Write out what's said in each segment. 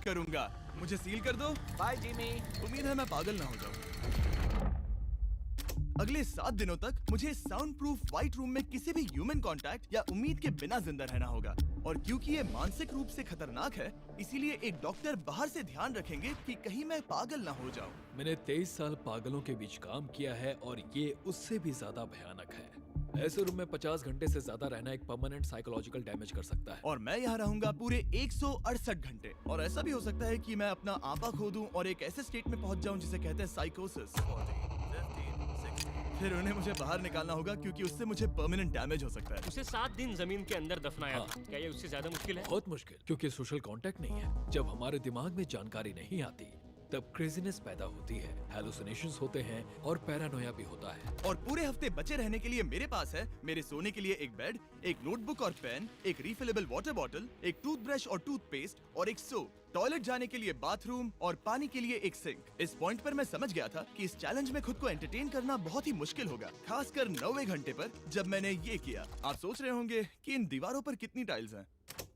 करूंगा। मुझे सील कर दो। Bye Jimmy. उम्मीद है मैं पागल ना हो जाऊं। अगले 7 दिनों तक मुझे साउंड प्रूफ व्हाइट रूम में किसी भी ह्यूमन कांटेक्ट या उम्मीद के बिना जिंदा रहना होगा। और क्योंकि ये मानसिक रूप से खतरनाक है, इसीलिए एक डॉक्टर बाहर से ध्यान रखेंगे कि कहीं मैं पागल ना हो जाऊं। मैंने 23 साल पागलों के बीच काम किया है और ये उससे भी ज्यादा भयानक है। ऐसे रूम में 50 घंटे से ज्यादा रहना एक परमानेंट साइकोलॉजिकल डैमेज कर सकता है। और मैं यहाँ रहूंगा पूरे 168 घंटे। और ऐसा भी हो सकता है कि मैं अपना आपा खो दूं और एक ऐसे स्टेट में पहुंच जाऊं जिसे कहते हैं साइकोसिस। फिर उन्हें मुझे बाहर निकालना होगा क्योंकि उससे मुझे परमानेंट डैमेज हो सकता है। उसे 7 दिन जमीन के अंदर दफनाया था। क्या ये उससे ज्यादा मुश्किल है? बहुत मुश्किल, क्योंकि सोशल कांटेक्ट नहीं है। जब हमारे दिमाग में जानकारी नहीं आती तब क्रेजीनेस पैदा होती है, हैलुसिनेशंस होते हैं और पैरानोया भी होता है। और पूरे हफ्ते बचे रहने के लिए मेरे पास है मेरे सोने के लिए एक बेड, एक नोटबुक और पेन, एक रिफिलेबल वाटर बॉटल, एक टूथब्रश और टूथपेस्ट और एक सोप, टॉयलेट जाने के लिए बाथरूम और पानी के लिए एक सिंक। इस पॉइंट पर मैं समझ गया था कि इस चैलेंज में खुद को एंटरटेन करना बहुत ही मुश्किल होगा, खासकर 9वें घंटे पर जब मैंने ये किया। आप सोच रहे होंगे कि इन दीवारों पर कितनी टाइल्स हैं?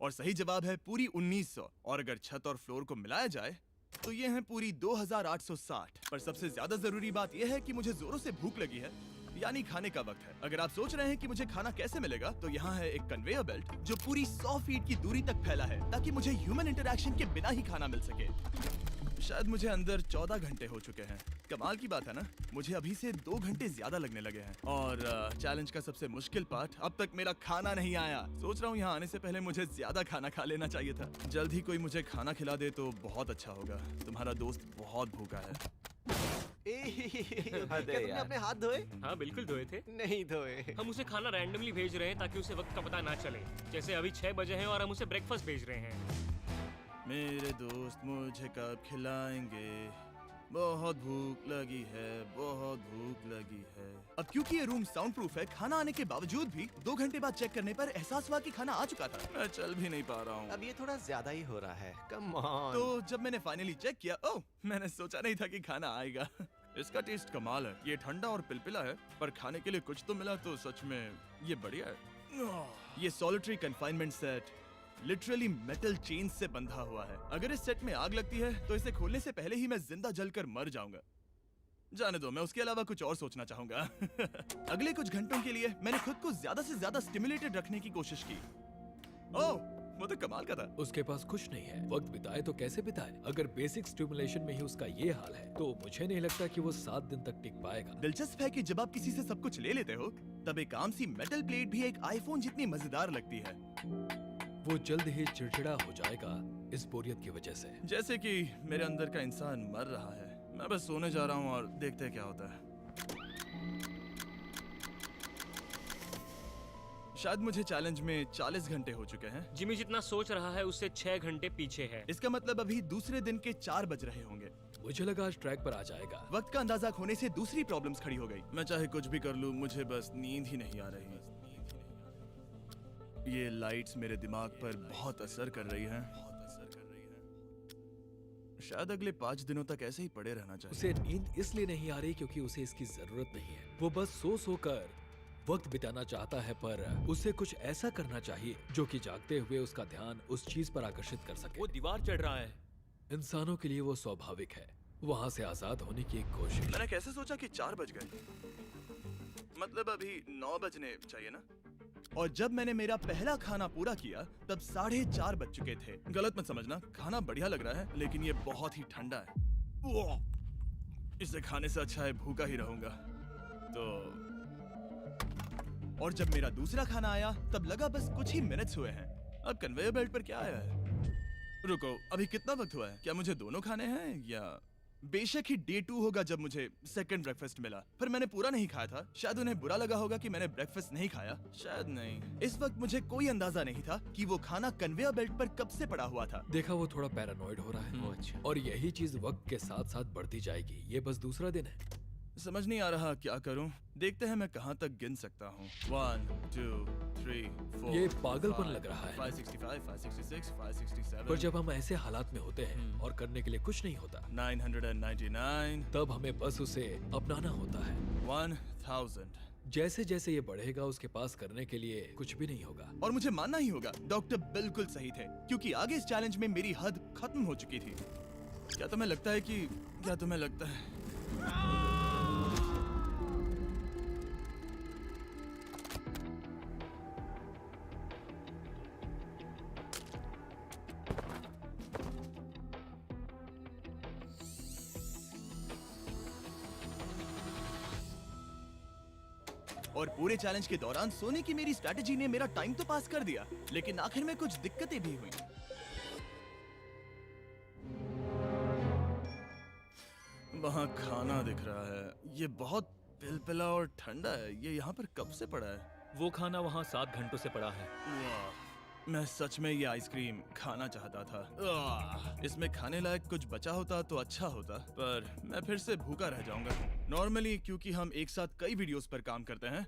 और सही जवाब है पूरी 1900। और अगर छत और फ्लोर को मिलाया जाए तो ये हैं पूरी 2860। पर सबसे ज्यादा जरूरी बात यह है कि मुझे जोरों से भूख लगी है, यानी खाने का वक्त है। अगर आप सोच रहे हैं कि मुझे खाना कैसे मिलेगा, तो यहाँ है एक कन्वेयर बेल्ट जो पूरी 100 फीट की दूरी तक फैला है ताकि मुझे ह्यूमन इंटरैक्शन के बिना ही खाना मिल सके। शायद मुझे अंदर 14 घंटे हो चुके हैं। कमाल की बात है ना, मुझे अभी से 2 घंटे ज्यादा लगने लगे हैं। और चैलेंज का सबसे मुश्किल पार्ट, अब तक मेरा खाना नहीं आया। सोच रहा हूँ यहाँ आने से पहले मुझे ज्यादा खाना खा लेना चाहिए था। जल्द ही कोई मुझे खाना खिला दे तो बहुत अच्छा होगा। तुम्हारा दोस्त बहुत भूखा है। क्या तुमने अपने हाथ धोए? हाँ बिल्कुल धोए थे। नहीं धोए। हम उसे खाना रैंडमली भेज रहे हैं ताकि उसे वक्त का पता ना चले। जैसे अभी 6 बजे हैं और हम उसे ब्रेकफास्ट भेज रहे हैं। मेरे दोस्त मुझे कब खिलाएंगे? बहुत भूख लगी है, बहुत भूख लगी है। अब क्योंकि ये रूम साउंड प्रूफ है, खाना आने के बावजूद भी 2 घंटे बाद चेक करने पर एहसास हुआ कि खाना आ चुका था। मैं चल भी नहीं पा रहा हूँ। अब ये थोड़ा ज्यादा ही हो रहा है। Come on. तो जब मैंने फाइनली चेक किया, ओह, मैंने सोचा नहीं था कि खाना आएगा। इसका टेस्ट कमाल है। ये ठंडा और पिलपिला है, पर खाने के लिए कुछ तो मिला तो सच में ये बढ़िया है। ये solitary confinement set literally metal chain से बंधा हुआ है। अगर इस सेट में आग लगती है तो इसे खोलने से पहले ही मैं जिंदा जलकर मर जाऊंगा। जाने दो, मैं उसके अलावा कुछ और सोचना चाहूंगा। अगले कुछ घंटों के लिए मैंने खुद को ज्यादा से ज्यादा स्टिमुलेटेड रखने की कोशिश की। ओह, वो तो कमाल का था। उसके पास कुछ नहीं है, वक्त बिताए तो कैसे बिताए? अगर बेसिक स्टिमुलेशन में ही उसका ये हाल है तो मुझे नहीं लगता कि वो 7 दिन तक टिक पाएगा। दिलचस्प है कि जब आप किसी से सब कुछ ले लेते हो, तब एक आम सी मेटल प्लेट भी एक आईफोन जितनी मजेदार लगती है। वो जल्द ही चिड़चिड़ा हो जाएगा इस बोरियत की वजह से। जैसे कि मेरे अंदर का इंसान मर रहा है। मैं बस सोने जा रहा हूँ और देखते हैं क्या होता है। शायद मुझे चैलेंज में 40 घंटे हो चुके हैं। जिमी जितना सोच रहा है उससे 6 घंटे पीछे है। इसका मतलब अभी दूसरे दिन के 4 बज रहे होंगे। मुझे लगा आज ट्रैक पर आ जाएगा। वक्त का अंदाजा खोने से दूसरी प्रॉब्लम्स खड़ी हो गई। मैं चाहे कुछ भी कर लूं, मुझे बस नींद ही नहीं आ रही। ये लाइट्स मेरे दिमाग पर बहुत असर कर रही हैं। शायद अगले 5 दिनों तक ऐसे ही पड़े रहना चाहिए। उसे नींद इसलिए नहीं आ रही क्योंकि उसे इसकी जरूरत नहीं है। वो बस सो कर वक्त बिताना चाहता है, पर उसे कुछ ऐसा करना चाहिए जो कि जागते हुए उसका ध्यान उस चीज पर आकर्षित कर सके। वो दीवार चढ़ रहा है। इंसानों के लिए वो स्वाभाविक है, वहाँ से आजाद होने की एक कोशिश। मैंने कैसे सोचा कि 4 बज गए? मतलब अभी 9 बजने चाहिए ना? और जब मैंने मेरा पहला खाना पूरा किया तब 4:30 बज चुके थे। गलत मत समझना, खाना बढ़िया लग रहा है, लेकिन ये बहुत ही ठंडा है। इसे खाने से अच्छा है भूखा ही रहूंगा। तो और जब मेरा दूसरा खाना आया तब लगा बस कुछ ही मिनट्स हुए हैं। अब कन्वेयर बेल्ट पर क्या आया है? रुको, अभी कितना वक्त हुआ है? क्या मुझे दोनों खाने हैं या बेशक ही डे 2 होगा जब मुझे सेकंड ब्रेकफास्ट मिला, पर मैंने पूरा नहीं खाया था। शायद उन्हें बुरा लगा होगा कि मैंने ब्रेकफास्ट नहीं खाया, शायद नहीं। इस वक्त मुझे कोई अंदाजा नहीं था कि वो खाना कन्वेयर बेल्ट पर कब से पड़ा हुआ था। देखा, वो थोड़ा पैरानॉइड हो रहा है। अच्छा। और यही चीज वक्त के साथ साथ बढ़ती जाएगी। ये बस दूसरा दिन है। समझ नहीं आ रहा क्या करूं। देखते हैं मैं कहां तक गिन सकता हूं। 1 2 3 4। ये पागलपन लग रहा है। 565 566 567। पर जब हम ऐसे हालात में होते हैं और करने के लिए कुछ नहीं होता, 999। तब हमें बस उसे अपनाना होता है। 1000। जैसे जैसे ये बढ़ेगा उसके पास करने के लिए कुछ भी नहीं होगा। और मुझे मानना ही होगा, डॉक्टर बिल्कुल सही थे, क्योंकि आगे इस चैलेंज में मेरी हद खत्म हो चुकी थी। क्या तुम्हें लगता है? और पूरे चैलेंज के दौरान सोने की मेरी स्ट्रैटेजी ने मेरा टाइम तो पास कर दिया, लेकिन आखिर में कुछ दिक्कतें भी हुई। वहाँ खाना दिख रहा है, ये बहुत पिलपिला और ठंडा है। ये यहाँ पर कब से पड़ा है? वो खाना वहाँ 7 घंटों से पड़ा है। वाह, मैं सच में ये आइसक्रीम खाना चाहता था। इसमें खाने लायक कुछ बचा होता तो अच्छा होता, पर मैं फिर से भूखा रह जाऊंगा। नॉर्मली क्योंकि हम एक साथ कई वीडियोस पर काम करते हैं,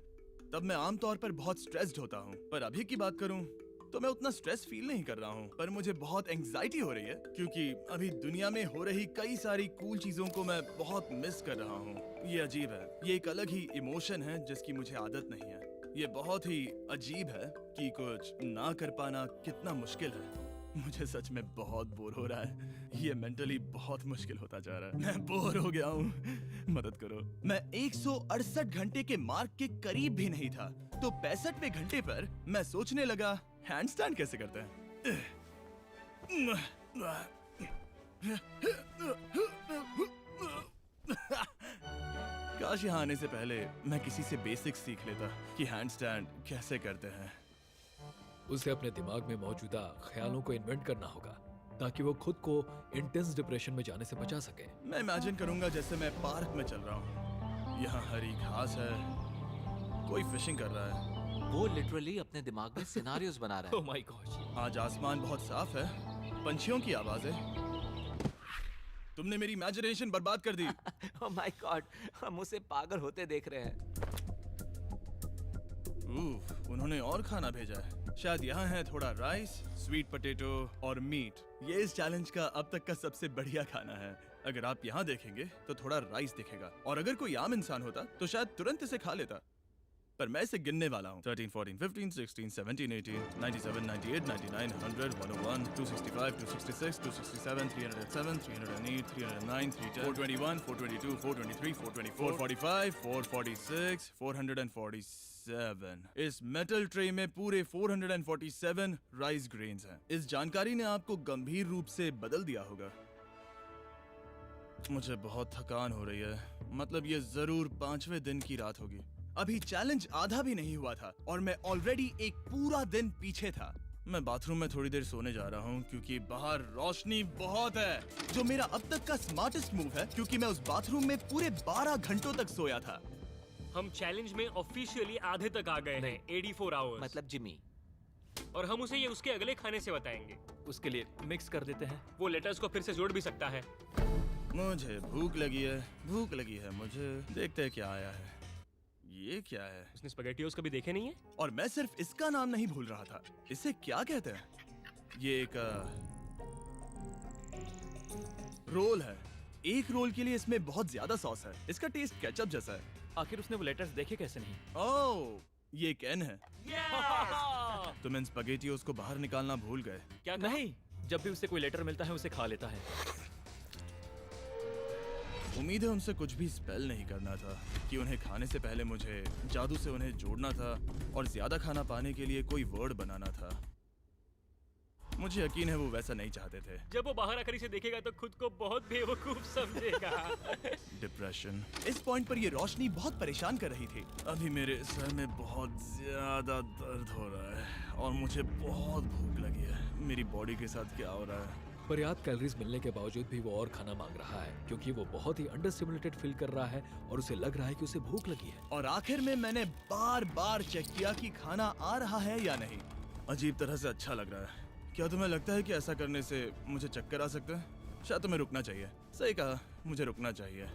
तब मैं आमतौर पर बहुत स्ट्रेस्ड होता हूँ। पर अभी की बात करूँ तो मैं उतना स्ट्रेस फील नहीं कर रहा हूँ, पर मुझे बहुत एंजाइटी हो रही है, क्योंकि अभी दुनिया में हो रही कई सारी कूल चीजों को मैं बहुत मिस कर रहा हूँ। ये अजीब है, ये एक अलग ही इमोशन है जिसकी मुझे आदत नहीं है। ये बहुत ही अजीब है कि कुछ ना कर पाना कितना मुश्किल है। मुझे सच में बहुत बोर हो रहा है। ये मेंटली बहुत मुश्किल होता जा रहा है। मैं बोर हो गया हूँ, मदद करो। मैं 168 घंटे के मार्क के करीब भी नहीं था, तो 65वें घंटे पर मैं सोचने लगा, हैंडस्टैंड कैसे करते हैं। काश यहाँ आने से पहले मैं किसी से बेसिक्स सीख लेता कि हैंडस्टैंड कैसे करते हैं। उसे अपने दिमाग में मौजूदा ख्यालों को इन्वेंट करना होगा ताकि वो खुद को इंटेंस डिप्रेशन में जाने से बचा सके। मैं इमेजिन करूंगा जैसे मैं पार्क में चल रहा हूँ, यहाँ हरी घास है, कोई फिशिंग कर रहा है। वो लिटरली अपने दिमाग में सिनारियोस बना रहा ओह माय गॉड। आज आसमान बहुत साफ है, पंछियों की आवाजें। तुमने मेरी इमेजिनेशन बर्बाद कर दी। है। ओह माय गॉड, हम उसे पागल होते देख रहे हैं। उन्होंने और खाना भेजा है। शायद यहाँ है थोड़ा राइस, स्वीट पोटैटो और मीट। ये इस चैलेंज का अब तक का सबसे बढ़िया खाना है। अगर आप यहाँ देखेंगे तो थोड़ा राइस दिखेगा, और अगर कोई आम इंसान होता तो शायद तुरंत इसे खा लेता, पर मैं इसे गिनने वाला हूँ। 13, 14, 15, 16, 17, 18, 97, 98, 99, 100, 101, 265, 266, 267, 307, 308, 309, 310, 421, 422, 423, 424, 445, 446, 447। इस मेटल ट्रे में पूरे 447 राइस ग्रेन्स हैं। इस जानकारी ने आपको गंभीर रूप से बदल दिया होगा। मुझे बहुत थकान हो रही है, मतलब ये जरूर 5वें दिन की रात होगी। अभी चैलेंज आधा भी नहीं हुआ था और मैं ऑलरेडी एक पूरा दिन पीछे था। मैं बाथरूम में थोड़ी देर सोने जा रहा हूँ क्योंकि बाहर रोशनी बहुत है, जो मेरा अब तक का स्मार्टेस्ट मूव है, क्योंकि मैं उस बाथरूम में पूरे 12 घंटों तक सोया था। हम चैलेंज में ऑफिशियली आधे तक आ गए हैं, 84 आवर्स। मतलब जिमी। और हम उसे ये उसके अगले खाने से बताएंगे। उसके लिए मिक्स कर देते हैं। वो लेटर्स को फिर से जोड़ भी सकता है। मुझे भूख लगी है मुझे। देखते हैं क्या आया है। ये क्या है? उसने स्पैगेटियोस कभी देखे नहीं है? और मैं सिर्फ इसका नाम नहीं भूल रहा था। इसे क्या कहते हैं? ये एक रोल है। एक रोल के लिए इसमें बहुत ज्यादा सॉस है। इसका टेस्ट केचप जैसा है। आखिर उसने वो लेटर्स देखे कैसे नहीं? ओह, ये कैन है। तुम इन स्पैगेटियोस को बाहर निकालना भूल गए। क्या नहीं, जब भी उसे कोई लेटर मिलता है उसे खा लेता है। उम्मीद है उनसे कुछ भी स्पेल नहीं करना था कि उन्हें खाने से पहले मुझे जादू से उन्हें जोड़ना था और ज्यादा खाना पाने के लिए कोई वर्ड बनाना था। मुझे यकीन है वो वैसा नहीं चाहते थे। जब वो बाहर आकर इसे देखेगा तो खुद को बहुत बेवकूफ समझेगा। डिप्रेशन। इस पॉइंट पर ये रोशनी बहुत परेशान कर रही थी। अभी मेरे सर में बहुत ज्यादा दर्द हो रहा है और मुझे बहुत भूख लगी है। मेरी बॉडी के साथ क्या हो रहा है? पर्याप्त कैलोरीज मिलने के बावजूद भी वो और खाना मांग रहा है क्योंकि वो बहुत ही अंडर स्टिमुलेटेड फील कर रहा है और उसे लग रहा है कि उसे भूख लगी है। और आखिर में मैंने बार बार चेक किया कि खाना आ रहा है या नहीं। अजीब तरह से अच्छा लग रहा है। क्या तुम्हें लगता है कि ऐसा करने से मुझे चक्कर आ सकते हैं? शायद तुम्हें रुकना चाहिए। सही कहा, मुझे रुकना चाहिए।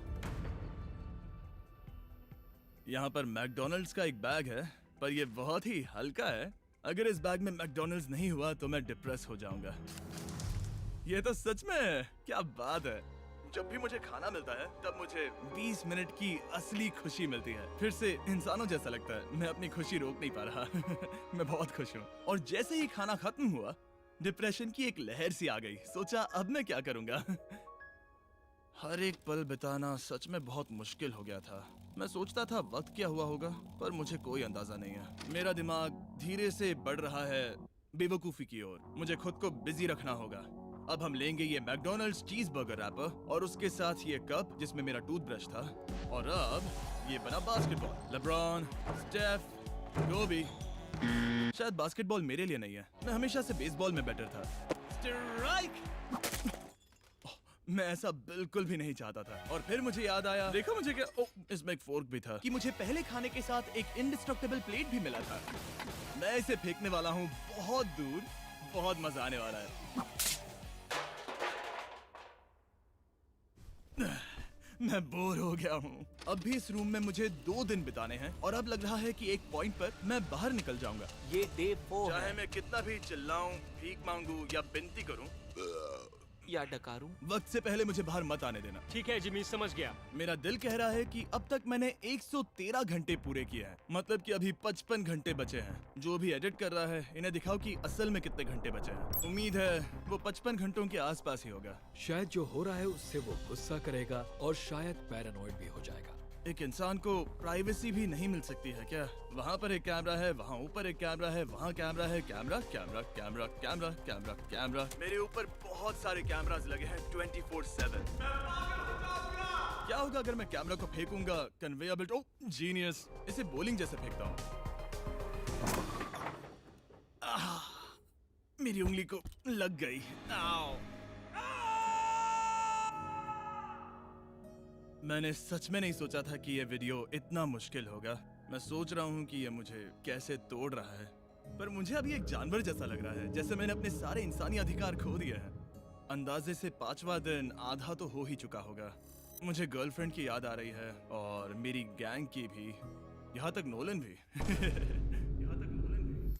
यहाँ पर मैकडॉनल्ड्स का एक बैग है, पर यह बहुत ही हल्का है। अगर इस बैग में मैकडॉनल्ड्स नहीं हुआ तो मैं डिप्रेस हो जाऊंगा। ये तो सच में है। क्या बात है। जब भी मुझे खाना मिलता है तब मुझे 20 मिनट की असली खुशी मिलती है। फिर से इंसानों जैसा लगता है। मैं अपनी खुशी रोक नहीं पा रहा। मैं बहुत खुश हूँ। और जैसे ही खाना खत्म हुआ, डिप्रेशन की एक लहर सी आ गई। सोचा अब मैं क्या करूँगा। हर एक पल बिताना सच में बहुत मुश्किल हो गया था। मैं सोचता था वक्त क्या हुआ होगा, पर मुझे कोई अंदाजा नहीं है। मेरा दिमाग धीरे से बढ़ रहा है बेवकूफी की ओर। मुझे खुद को बिजी रखना होगा। अब हम लेंगे ये मैकडॉनल्ड्स चीज बर्गर रैपर और उसके साथ ये कप जिसमें मेरा टूथब्रश था, और अब ये बना बास्केटबॉल। लेब्रॉन, स्टेफ, कोबी। शायद बास्केटबॉल मेरे लिए नहीं है। मैं हमेशा से बेसबॉल में बेटर था। स्ट्राइक! मैं ऐसा बिल्कुल भी नहीं चाहता था। और फिर मुझे याद आया, देखो मुझे क्या, इसमें एक फोर्क भी था, कि मुझे पहले खाने के साथ एक इंडिस्ट्रक्टेबल प्लेट भी मिला था। मैं इसे फेंकने वाला हूँ बहुत दूर। बहुत मजा आने वाला है। मैं बोर हो गया हूँ। अब भी इस रूम में मुझे 2 दिन बिताने हैं और अब लग रहा है कि एक पॉइंट पर मैं बाहर निकल जाऊंगा। ये डे 4 चाहे है मैं कितना भी चिल्लाऊं, भीख मांगू या विनती करूं, या डकारूं। वक्त से पहले मुझे बाहर मत आने देना। ठीक है जिमी, समझ गया। मेरा दिल कह रहा है कि अब तक मैंने 113 घंटे पूरे किए हैं। मतलब कि अभी 55 घंटे बचे हैं। जो भी एडिट कर रहा है, इन्हें दिखाओ कि असल में कितने घंटे बचे हैं। उम्मीद है वो 55 घंटों के आसपास ही होगा। शायद जो हो रहा है उससे वो गुस्सा करेगा और शायद पैरानॉइड भी हो जाएगा। एक इंसान को प्राइवेसी भी नहीं मिल सकती है क्या? वहाँ पर एक कैमरा है, वहाँ ऊपर एक कैमरा है, वहाँ कैमरा है, camera camera camera camera camera camera. मेरे ऊपर बहुत सारे कैमरास लगे हैं 24/7। क्या होगा अगर मैं कैमरा को फेंकूंगा कन्वेयर बेल्ट? ओह जीनियस! इसे बोलिंग जैसे फेंकता हूँ। मेरी उंगली को लग गई। आओ! मैंने सच में नहीं सोचा था कि ये वीडियो इतना मुश्किल होगा। मैं सोच रहा हूँ कि ये मुझे कैसे तोड़ रहा है, पर मुझे अभी एक जानवर जैसा लग रहा है, जैसे मैंने अपने सारे इंसानी अधिकार खो दिए हैं। अंदाजे से 5वां दिन आधा तो हो ही चुका होगा। मुझे गर्लफ्रेंड की याद आ रही है और मेरी गैंग की भी, यहाँ तक नोलन भी। यहाँ तक नोलन भी।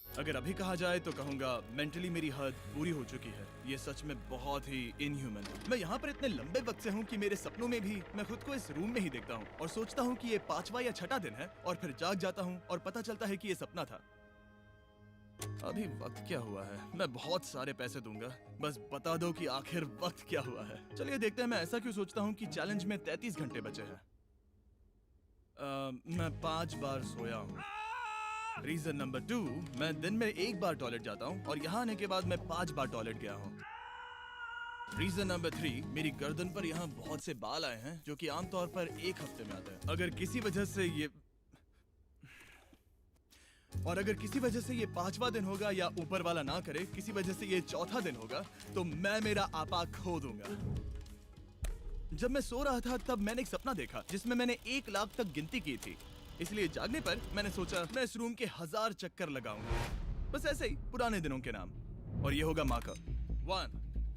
अगर अभी कहा जाए तो कहूँगा मेंटली मेरी हद पूरी हो चुकी है। ये सच में बहुत ही इनह्यूमन है। मैं यहाँ पर इतने लंबे वक्त से हूँ कि मेरे सपनों में भी मैं खुद को इस रूम में ही देखता हूँ और सोचता हूँ कि ये 5वां या 6वां दिन है, और फिर जाग जाता हूँ और पता चलता है कि ये सपना था। अभी वक्त क्या हुआ है? मैं बहुत सारे पैसे दूंगा, बस बता दो कि आखिर वक्त क्या हुआ है। चलिए देखते हैं मैं ऐसा क्यों सोचता हूँ कि चैलेंज में 33 घंटे बचे हैं। मैं 5 बार सोया हूँ। रीजन नंबर 2, मैं दिन में 1 बार टॉयलेट जाता हूँ और यहाँ आने के बाद मैं 5 बार टॉयलेट गया हूँ। रीजन नंबर 3, मेरी गर्दन पर यहाँ बहुत से बाल आए हैं जो कि आमतौर पर 1 हफ्ते में आते हैं। अगर किसी वजह से ये 5वां दिन होगा या ऊपर वाला ना करे, किसी वजह से ये 4था दिन होगा, तो मैं मेरा आपा खो दूंगा। जब मैं सो रहा था तब मैंने एक सपना देखा जिसमें मैंने 1 लाख तक गिनती की थी। इसलिए जागने पर मैंने सोचा मैं इस रूम के 1000 चक्कर लगाऊंगा, बस ऐसे ही पुराने दिनों के नाम। और ये होगा माँ का 1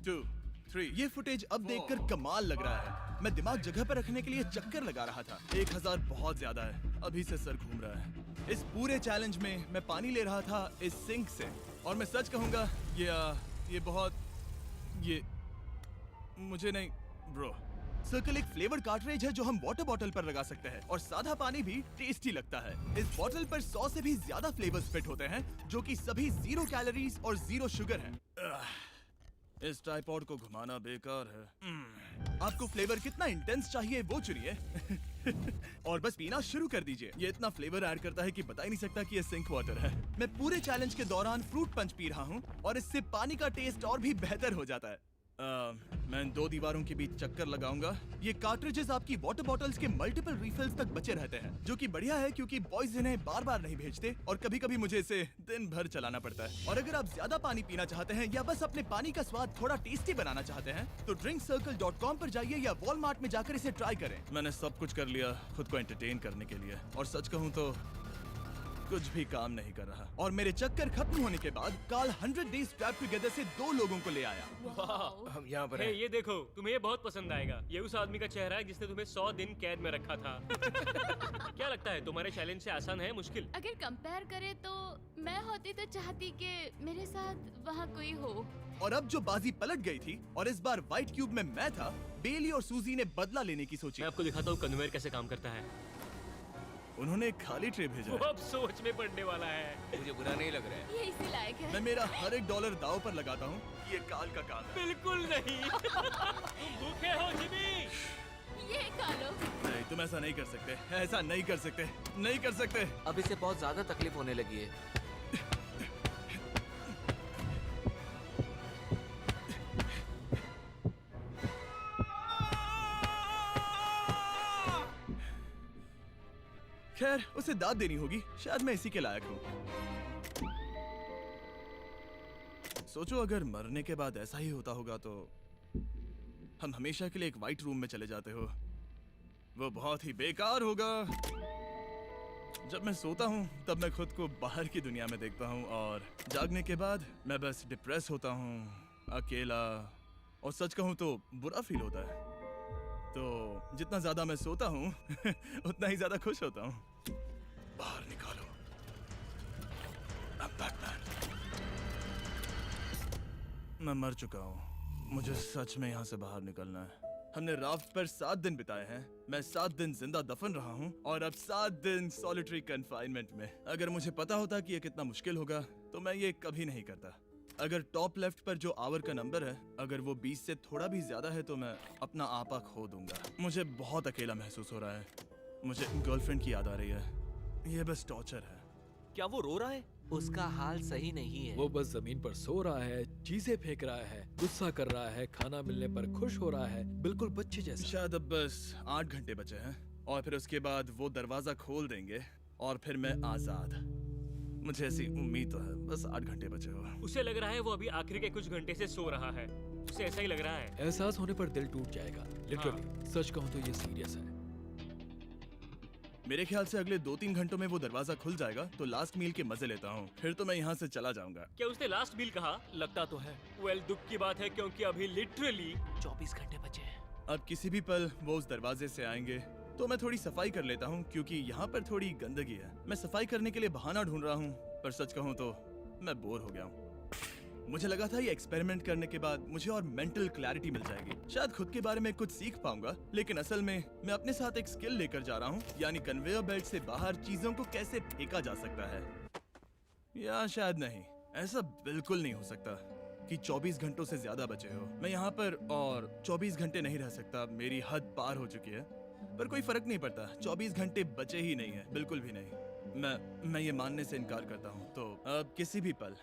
2 3। ये फुटेज अब देखकर कमाल लग रहा है। मैं दिमाग जगह पर रखने के लिए चक्कर लगा रहा था। 1000 बहुत ज्यादा है। अभी से सर घूम रहा है। इस पूरे चैलेंज में मैं पानी ले रहा था इस सिंक से, और मैं सच कहूंगा ये मुझे नहीं ब्रो। सर्कल एक फ्लेवर कार्ट्रिज है जो हम वाटर बॉटल पर लगा सकते हैं, और सादा पानी भी टेस्टी लगता है। इस बॉटल पर 100 से भी ज्यादा फ्लेवर्स फिट होते हैं जो कि सभी 0 कैलोरीज और 0 शुगर हैं। इस ट्राइपॉड को घुमाना बेकार है। आपको फ्लेवर कितना इंटेंस चाहिए वो चुनिए और बस पीना शुरू कर दीजिए। ये इतना फ्लेवर ऐड करता है कि बता ही नहीं सकता कि ये सिंक वाटर है। मैं पूरे चैलेंज के दौरान फ्रूट पंच पी रहा हूँ और इससे पानी का टेस्ट और भी बेहतर हो जाता है। मैं इन 2 दीवारों के बीच चक्कर लगाऊंगा। ये कार्ट्रिजेस आपकी वाटर बॉटल्स के मल्टीपल रिफिल्स तक बचे रहते हैं, जो कि बढ़िया है क्योंकि बॉयज इन्हें बार बार नहीं भेजते और कभी कभी मुझे इसे दिन भर चलाना पड़ता है। और अगर आप ज्यादा पानी पीना चाहते हैं या बस अपने पानी का स्वाद थोड़ा टेस्टी बनाना चाहते हैं तो drinkcircle.com पर जाइए या वॉलमार्ट में जाकर इसे ट्राई करें। मैंने सब कुछ कर लिया खुद को एंटरटेन करने के लिए, और सच कहूँ तो कुछ भी काम नहीं कर रहा। और मेरे चक्कर खत्म होने के बाद कार्ल 100 डेज ट्रैप टुगेदर से 2 लोगों को ले आया। वाह। हम यहाँ पर हे, हैं। ये देखो, तुम्हें ये बहुत पसंद आएगा। ये उस आदमी का चेहरा है जिसने तुम्हें 100 दिन कैद में रखा था। क्या लगता है तुम्हारे चैलेंज से आसान है मुश्किल? अगर कंपेयर करें तो मैं होती तो चाहती कि मेरे साथ वहाँ कोई हो, और अब जो बाजी पलट गई थी और इस बार व्हाइट क्यूब में मैं था, बेली और सूजी ने बदला लेने की सोची। मैं आपको दिखाता हूँ कन्वेयर कैसे काम करता है। उन्होंने एक खाली ट्रे भेजा वो है। अब सोच में पड़ने वाला है। मुझे बुरा नहीं लग रहा है। ये इसी लायक है। मैं मेरा हर एक डॉलर दाव पर लगाता हूँ। ये काल का काम है। बिल्कुल नहीं। तुम भूखे हो जिमी। ये खा लो। नहीं, तुम ऐसा नहीं कर सकते, ऐसा नहीं कर सकते, नहीं कर सकते। अब इसे बहुत ज्यादा तकलीफ होने लगी है। खैर, उसे दाद देनी होगी। शायद मैं इसी के लायक हूँ। सोचो अगर मरने के बाद ऐसा ही होता होगा तो हम हमेशा के लिए एक व्हाइट रूम में चले जाते हो। वो बहुत ही बेकार होगा। जब मैं सोता हूँ तब मैं खुद को बाहर की दुनिया में देखता हूँ और जागने के बाद मैं बस डिप्रेस होता हूँ, अकेला, और सच कहूँ तो बुरा फील होता है। तो जितना ज्यादा मैं सोता हूँ उतना ही ज्यादा खुश होता हूँ। बाहर निकालो। I'm Batman। मैं मर चुका हूँ। मुझे सच में यहाँ से बाहर निकलना है। हमने राफ्ट पर 7 दिन बिताए हैं। मैं 7 दिन जिंदा दफन रहा हूँ और अब 7 दिन सॉलिटरी कन्फाइनमेंट में। अगर मुझे पता होता कि ये कितना मुश्किल होगा तो मैं ये कभी नहीं करता। अगर टॉप लेफ्ट पर जो आवर का नंबर है, अगर वो 20 से थोड़ा भी ज्यादा है तो मैं अपना आपा खो दूंगा। मुझे बहुत अकेला महसूस हो रहा है। मुझे गर्लफ्रेंड की याद आ रही है। ये बस टॉर्चर है। क्या वो रो रहा है? उसका हाल सही नहीं है। वो बस जमीन पर सो रहा है, चीजें फेंक रहा है, गुस्सा कर रहा है, खाना मिलने पर खुश हो रहा है, बिल्कुल बच्चे जैसा। शायद अब बस 8 घंटे बचे हैं और फिर उसके बाद वो दरवाजा खोल देंगे और फिर मैं आजाद। मुझे ऐसी उम्मीद तो है। बस 8 घंटे बचे हो। उसे लग रहा है वो अभी आखिरी के कुछ घंटे से सो रहा है। उसे ऐसा ही लग रहा है। एहसास होने पर दिल टूट जाएगा। लिटरली, सच कहूँ तो ये सीरियस है। मेरे ख्याल से अगले 2-3 घंटों में वो दरवाजा खुल जाएगा तो लास्ट मील के मजे लेता हूँ। फिर तो मैं यहाँ से चला जाऊंगा। क्या उसने लास्ट मील कहा? लगता तो है। वेल, दुख की बात है क्योंकि अभी लिटरली 24 घंटे बचे हैं। अब किसी भी पल वो उस दरवाजे से आएंगे तो मैं थोड़ी सफाई कर लेता हूँ क्योंकि यहाँ पर थोड़ी गंदगी है। मैं सफाई करने के लिए बहाना ढूंढ रहा हूँ, पर सच कहूँ तो मैं बोर हो गया हूँ। मुझे लगा था ये एक्सपेरिमेंट करने के बाद मुझे और मेंटल क्लैरिटी मिल जाएगी, शायद खुद के बारे में कुछ सीख पाऊंगा। लेकिन असल में मैं अपने साथ एक स्किल लेकर जा रहा हूँ, यानी कन्वेयर बेल्ट से बाहर चीजों को कैसे फेंका जा सकता है। या शायद नहीं, ऐसा बिल्कुल नहीं हो सकता कि 24 घंटों से ज्यादा बचे हो। मैं यहाँ पर और 24 घंटे नहीं रह सकता। मेरी हद पार हो चुकी है, पर कोई फर्क नहीं पड़ता। 24 घंटे बचे ही नहीं है, बिल्कुल भी नहीं। मैं ये मानने से इनकार करता हूँ। तो अब किसी भी पल,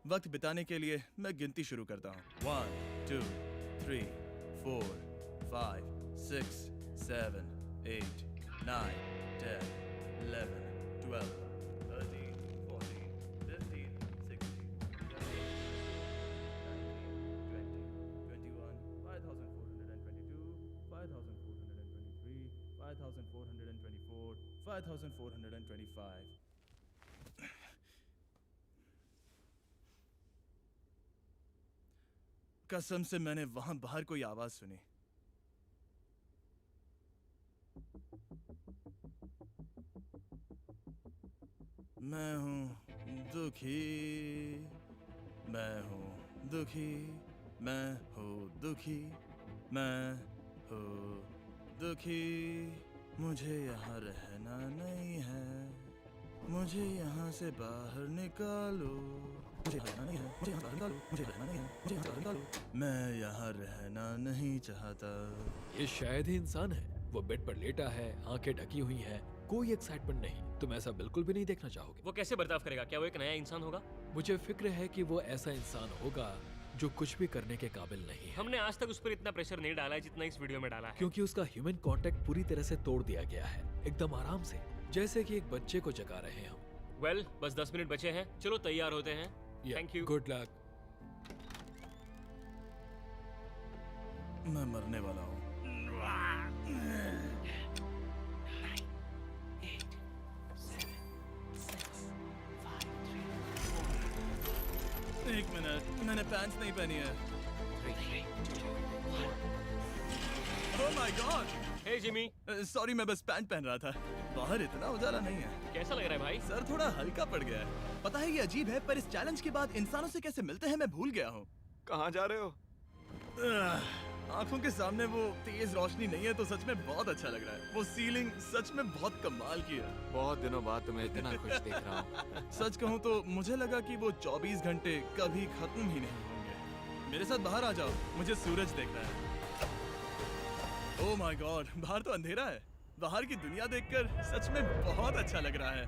वक्त बिताने के लिए मैं गिनती शुरू करता हूँ। 1 2 3 4 5 6 7 8 9 10 11 12 13 14 15 16 17 18 19 20 21 5422 5423 5424 5425। कसम से मैंने वहां बाहर कोई आवाज सुनी। मैं हूं दुखी, मैं हूं दुखी, मैं हूं दुखी, मैं हूं दुखी। मुझे यहाँ रहना नहीं है, मुझे यहाँ से बाहर निकालो। मुझे रहना नहीं है, मुझे यहाँ बाहर निकालो। मुझे रहना नहीं है, मुझे यहाँ बाहर निकालो। मैं यहाँ रहना नहीं चाहता। ये शायद ही इंसान है। वो बेड पर लेटा है, आंखें ढकी हुई हैं, कोई एक्साइटमेंट नहीं। तुम ऐसा बिल्कुल भी नहीं देखना चाहोगे। वो कैसे बर्ताव करेगा? क्या वो एक नया इंसान होगा? मुझे फिक्र है कि वो ऐसा इंसान होगा जो कुछ भी करने के काबिल नहीं है, हमने आज तक उस पर इतना प्रेशर नहीं डाला है जितना इस वीडियो में डाला है। क्योंकि उसका ह्यूमन कांटेक्ट पूरी तरह से तोड़ दिया गया है, एकदम आराम से, जैसे कि एक बच्चे को जगा रहे हैं हम। वेल, बस 10 मिनट बचे हैं। चलो तैयार होते हैं। Thank you. Good luck. मैं मरने वाला हूँ। एक मिनट, मैंने पैंट्स नहीं पहनी है। Oh my God! Hey Jimmy, sorry, मैं बस पैंट पहन रहा था। बाहर इतना उजाला नहीं है। कैसा लग रहा है भाई? सर थोड़ा हल्का पड़ गया है। पता है ये अजीब है, पर इस चैलेंज के बाद इंसानों से कैसे मिलते हैं मैं भूल गया हूँ। कहाँ जा रहे हो? आंखों के सामने वो तेज रोशनी नहीं है तो सच में बहुत अच्छा लग रहा है। वो सीलिंग सच में बहुत कमाल की है। बहुत दिनों बाद तुम्हें इतना खुश देख रहा हूँ। सच कहूँ तो मुझे लगा कि वो 24 घंटे कभी खत्म ही नहीं होंगे। मेरे साथ बाहर आ जाओ, मुझे सूरज देखना है। ओह माय गॉड, बाहर तो अंधेरा है। बाहर की दुनिया देखकर सच में बहुत अच्छा लग रहा है।